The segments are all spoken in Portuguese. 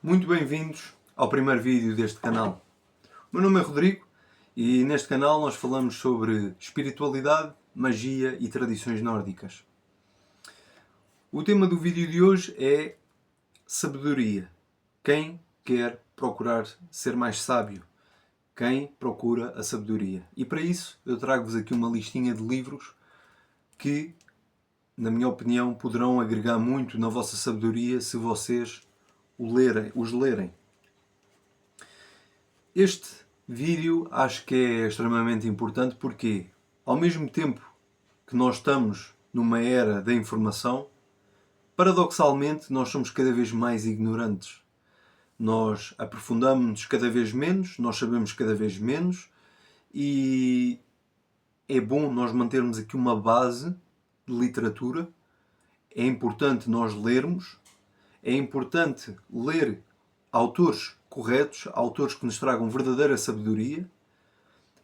Muito bem-vindos ao primeiro vídeo deste canal. O meu nome é Rodrigo e neste canal nós falamos sobre espiritualidade, magia e tradições nórdicas. O tema do vídeo de hoje é sabedoria. Quem quer procurar ser mais sábio? Quem procura a sabedoria? E para isso eu trago-vos aqui uma listinha de livros que, na minha opinião, poderão agregar muito na vossa sabedoria se vocês os lerem. Este vídeo acho que é extremamente importante porque, ao mesmo tempo que nós estamos numa era da informação, paradoxalmente nós somos cada vez mais ignorantes. Nós aprofundamos-nos cada vez menos, nós sabemos cada vez menos e é bom nós mantermos aqui uma base de literatura. É importante nós lermos, é importante ler autores corretos, autores que nos tragam verdadeira sabedoria.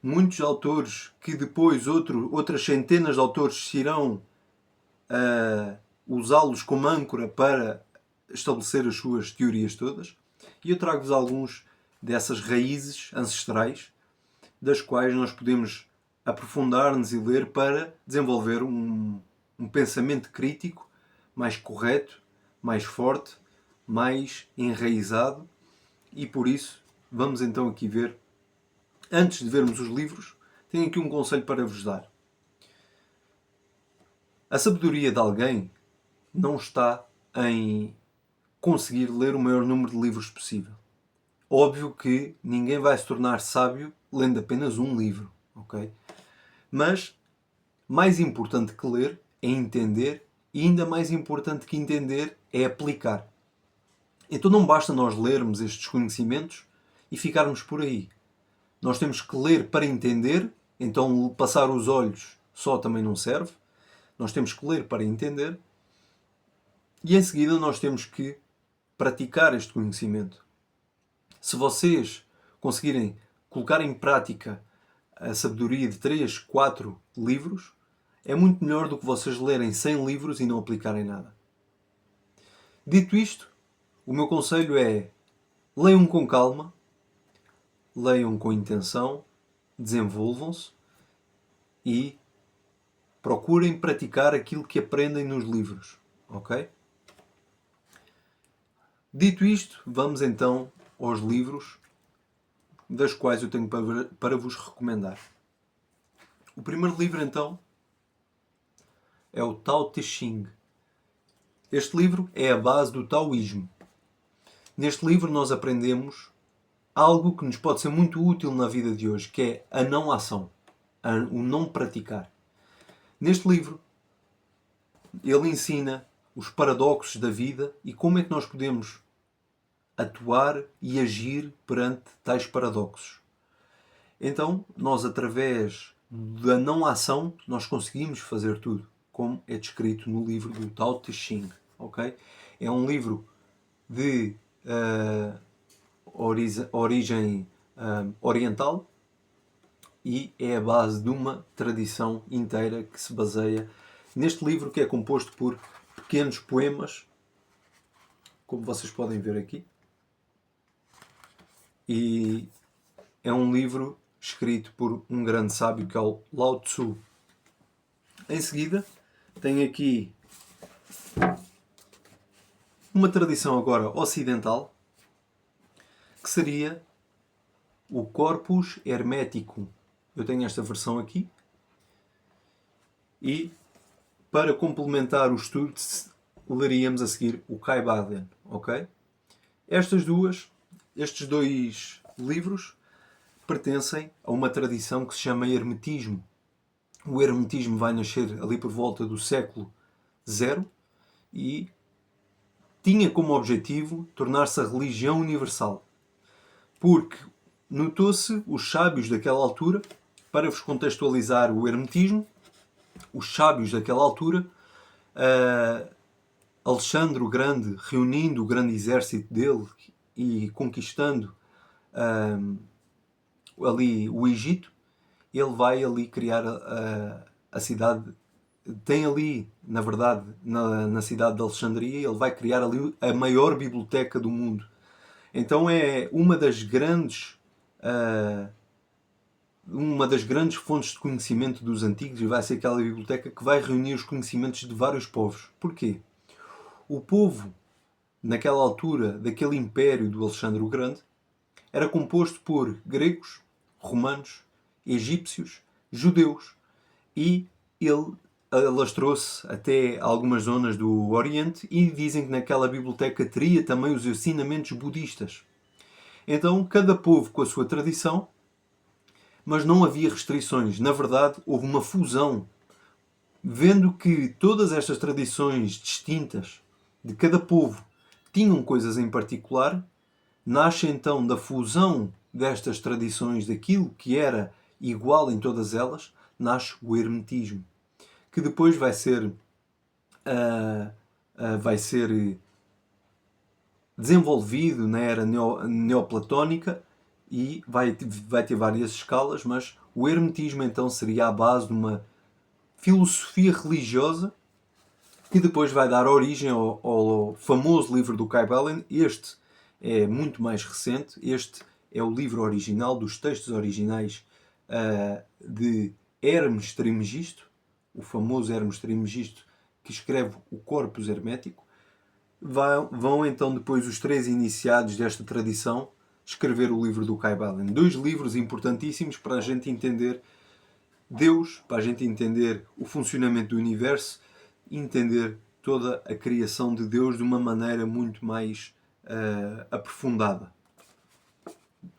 Muitos autores que depois outras centenas de autores irão usá-los como âncora para estabelecer as suas teorias todas. E eu trago-vos alguns dessas raízes ancestrais das quais nós podemos aprofundar-nos e ler para desenvolver um pensamento crítico mais correto, mais forte, mais enraizado. E por isso, vamos então aqui ver, antes de vermos os livros, tenho aqui um conselho para vos dar. A sabedoria de alguém não está em conseguir ler o maior número de livros possível. Óbvio que ninguém vai se tornar sábio lendo apenas um livro, ok? Mas, mais importante que ler é entender, e ainda mais importante que entender é aplicar. Então não basta nós lermos estes conhecimentos e ficarmos por aí. Nós temos que ler para entender, então passar os olhos só também não serve. Nós temos que ler para entender e em seguida nós temos que praticar este conhecimento. Se vocês conseguirem colocar em prática a sabedoria de 3, 4 livros, é muito melhor do que vocês lerem 100 livros e não aplicarem nada. Dito isto, o meu conselho é: leiam com calma, leiam com intenção, desenvolvam-se e procurem praticar aquilo que aprendem nos livros, ok? Dito isto, vamos então aos livros das quais eu tenho para vos recomendar. O primeiro livro então é o Tao Te Ching. Este livro é a base do taoísmo. Neste livro nós aprendemos algo que nos pode ser muito útil na vida de hoje, que é a não ação, o não praticar. Neste livro, ele ensina os paradoxos da vida e como é que nós podemos atuar e agir perante tais paradoxos. Então, nós através da não ação, nós conseguimos fazer tudo, como é descrito no livro do Tao Te Ching. Okay? É um livro de origem oriental e é a base de uma tradição inteira que se baseia neste livro, que é composto por pequenos poemas, como vocês podem ver aqui, e é um livro escrito por um grande sábio que é o Lao Tzu. Em seguida, tem aqui uma tradição agora ocidental, que seria o Corpus Hermeticum. Eu tenho esta versão aqui. E, para complementar o estudo, leríamos a seguir o Kaibaden. Ok? Estes dois livros pertencem a uma tradição que se chama Hermetismo. O Hermetismo vai nascer ali por volta do século zero e tinha como objetivo tornar-se a religião universal. Porque notou-se os sábios daquela altura, para vos contextualizar o hermetismo, os sábios daquela altura, Alexandre o Grande, reunindo o grande exército dele e conquistando ali o Egito, ele vai ali criar a cidade. Tem ali, na verdade, na cidade de Alexandria, ele vai criar ali a maior biblioteca do mundo. Então é uma das grandes fontes de conhecimento dos antigos, e vai ser aquela biblioteca que vai reunir os conhecimentos de vários povos. Porquê? O povo, naquela altura, daquele império do Alexandre o Grande, era composto por gregos, romanos, egípcios, judeus, e ele alastrou-se até algumas zonas do Oriente, e dizem que naquela biblioteca teria também os ensinamentos budistas. Então, cada povo com a sua tradição, mas não havia restrições. Na verdade, houve uma fusão. Vendo que todas estas tradições distintas de cada povo tinham coisas em particular, nasce então da fusão destas tradições, daquilo que era igual em todas elas, nasce o hermetismo, que depois vai ser desenvolvido na era neoplatónica e vai ter várias escalas, mas o hermetismo então seria a base de uma filosofia religiosa que depois vai dar origem ao famoso livro do Kybalion. Este é muito mais recente. Este é o livro original, dos textos originais de Hermes Trismegisto, o famoso Hermes Trismegisto, que escreve o Corpus Hermético. Vão então depois os três iniciados desta tradição escrever o livro do Kybalion. 2 livros importantíssimos para a gente entender Deus, para a gente entender o funcionamento do universo, entender toda a criação de Deus de uma maneira muito mais aprofundada.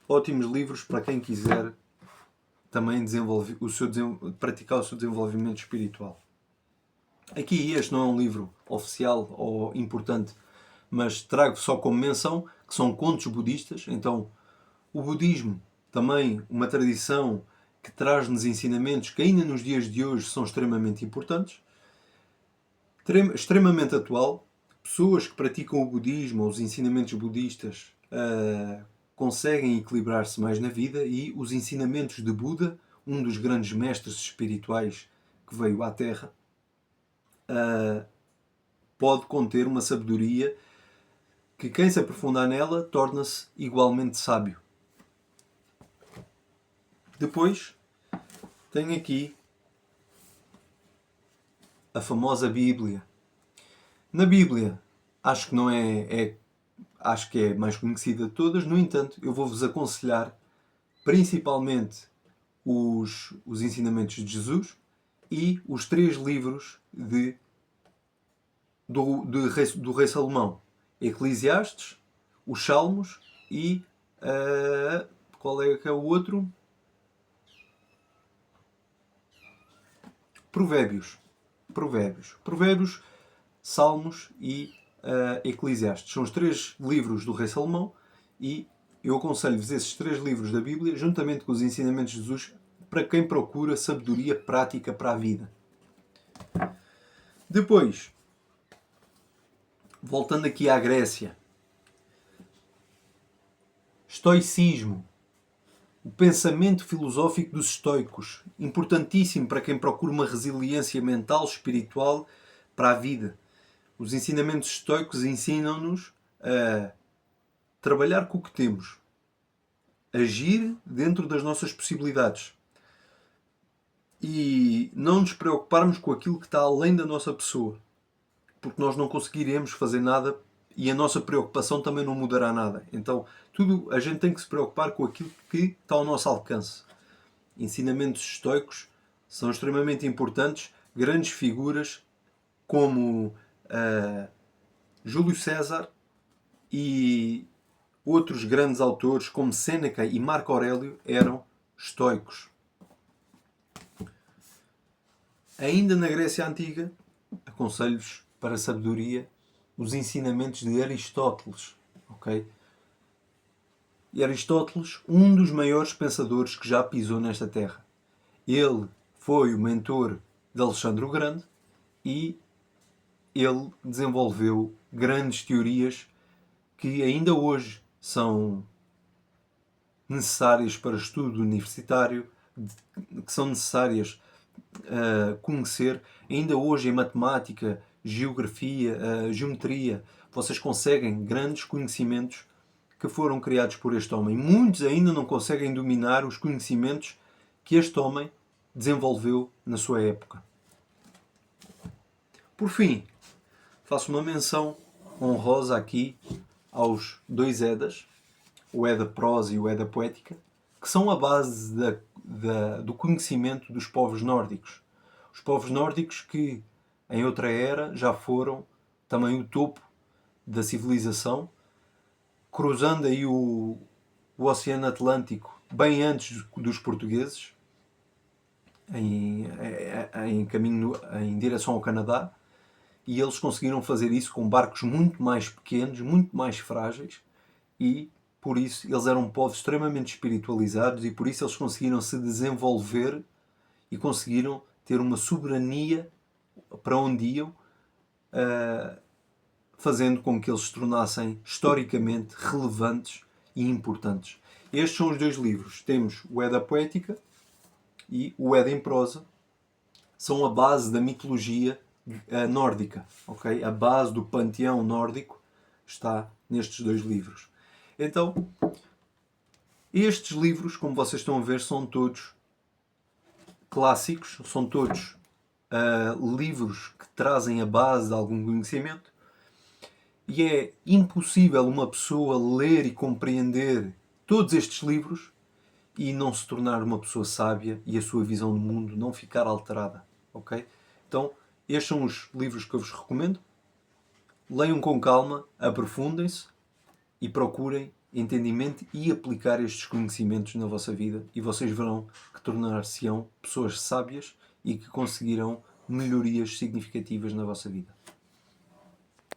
Ótimos livros para quem quiser também praticar o seu desenvolvimento espiritual. Aqui este não é um livro oficial ou importante, mas trago só como menção que são contos budistas. Então, o budismo, também uma tradição que traz-nos ensinamentos que ainda nos dias de hoje são extremamente importantes, extremamente atual. Pessoas que praticam o budismo ou os ensinamentos budistas conseguem equilibrar-se mais na vida, e os ensinamentos de Buda, um dos grandes mestres espirituais que veio à Terra, pode conter uma sabedoria que quem se aprofundar nela torna-se igualmente sábio. Depois tenho aqui a famosa Bíblia. Na Bíblia, acho que é mais conhecida de todas. No entanto, eu vou-vos aconselhar principalmente os ensinamentos de Jesus e os 3 livros do rei Salomão: Eclesiastes, os Salmos e qual é que é o outro? Provérbios, Salmos e Eclesiastes. São os 3 livros do rei Salomão, e eu aconselho-vos esses 3 livros da Bíblia, juntamente com os ensinamentos de Jesus, para quem procura sabedoria prática para a vida. Depois, voltando aqui à Grécia, estoicismo, o pensamento filosófico dos estoicos, importantíssimo para quem procura uma resiliência mental, espiritual para a vida. Os ensinamentos estoicos ensinam-nos a trabalhar com o que temos, agir dentro das nossas possibilidades e não nos preocuparmos com aquilo que está além da nossa pessoa, porque nós não conseguiremos fazer nada e a nossa preocupação também não mudará nada. Então, a gente tem que se preocupar com aquilo que está ao nosso alcance. Ensinamentos estoicos são extremamente importantes. Grandes figuras como Júlio César e outros grandes autores como Séneca e Marco Aurélio eram estoicos. Ainda na Grécia Antiga, aconselho-vos para a sabedoria os ensinamentos de Aristóteles. Okay? E Aristóteles, um dos maiores pensadores que já pisou nesta terra. Ele foi o mentor de Alexandre o Grande e ele desenvolveu grandes teorias que ainda hoje são necessárias para estudo universitário, que são necessárias conhecer. Ainda hoje em matemática, geografia, geometria, vocês conseguem grandes conhecimentos que foram criados por este homem. Muitos ainda não conseguem dominar os conhecimentos que este homem desenvolveu na sua época. Por fim, faço uma menção honrosa aqui aos dois Edas, o Eda Prosa e o Eda Poética, que são a base do conhecimento dos povos nórdicos. Os povos nórdicos que, em outra era, já foram também o topo da civilização, cruzando aí o Oceano Atlântico bem antes dos portugueses, em caminho em direção ao Canadá, e eles conseguiram fazer isso com barcos muito mais pequenos, muito mais frágeis, e por isso eles eram povos extremamente espiritualizados, e por isso eles conseguiram se desenvolver e conseguiram ter uma soberania para onde iam, fazendo com que eles se tornassem historicamente relevantes e importantes. Estes são os dois livros. Temos o Eda Poética e o Eda em Prosa. São a base da mitologia nórdica. Okay? A base do panteão nórdico está nestes dois livros. Então, estes livros, como vocês estão a ver, são todos clássicos, são todos livros que trazem a base de algum conhecimento, e é impossível uma pessoa ler e compreender todos estes livros e não se tornar uma pessoa sábia e a sua visão do mundo não ficar alterada. Ok? Então, estes são os livros que eu vos recomendo. Leiam com calma, aprofundem-se e procurem entendimento e aplicar estes conhecimentos na vossa vida, e vocês verão que tornar-se-ão pessoas sábias e que conseguirão melhorias significativas na vossa vida.